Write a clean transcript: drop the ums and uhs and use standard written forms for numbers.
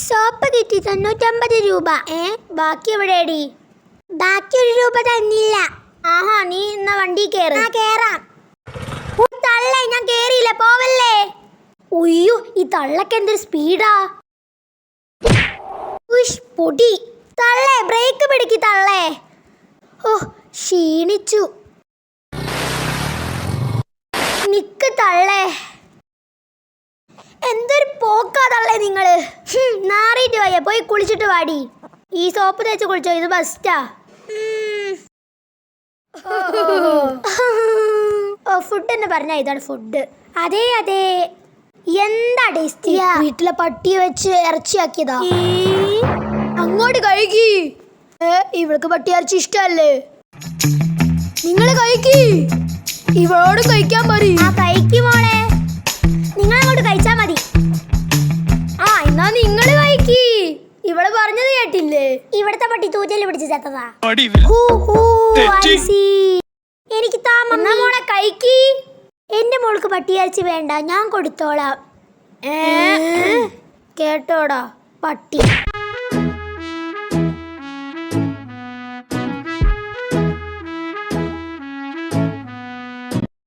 Soap കിട്ടി 95 രൂപ. ബാക്കി എവിടെയാടി? ബാക്കി 1 രൂപ തന്നില്ല. ആഹാ, നീ ഇന്ന വണ്ടി കേറ്. കേറാം. തള്ളേ, ഞാൻ കേറിയില്ല, പോവല്ലേ. ഉയ്യോ, ഈ തള്ളക്ക് എന്തൊരു സ്പീഡാ. പൊടി. തള്ളേ, ബ്രേക്ക് പിടിക്ക് തള്ളേ. ഓ, ക്ഷീണിച്ചു. നിക്ക് തള്ളേ. എന്തൊരു പോക്കാ തള്ളേ നിങ്ങള്. നാറിയിട്ട് വയ്യ, പോയി കുളിച്ചിട്ട് വാടി. ഈ സോപ്പ് തേച്ച് കുളിച്ചോ, ഇത് ബെസ്റ്റാ. ഫുഡ് എന്ന് പറഞ്ഞാൽ ഇതാണ് ഫുഡ്. അതെ അതെ, എന്താ ടേസ്റ്റ്. വീട്ടിലെ പട്ടിയെ വെച്ച് ഇറച്ചിയാക്കിയതാ. അങ്ങോട്ട് കഴിക്കി. ഇവൾക്ക് പട്ടി ഇറച്ചി ഇഷ്ടല്ലേ? നിങ്ങൾ കഴിക്കി. ഇവളോട് കഴിക്കാൻ പറയും. കഴിക്കുമോളെ, നിങ്ങൾ അങ്ങോട്ട് കഴിച്ചാ മതി. എന്നാ നിങ്ങൾ കഴിക്കി. ഇവള് പറഞ്ഞത് കേട്ടില്ലേ? ഇവിടത്തെ പട്ടി തൂറ്റല് പിടിച്ച് ചത്തതാ. എനിക്ക് മോളെ കഴിക്കി. എന്റെ മോൾക്ക് പട്ടിയിറച്ചി വേണ്ട, ഞാൻ കൊടുത്തോളാം. കേട്ടോടാ പട്ടി.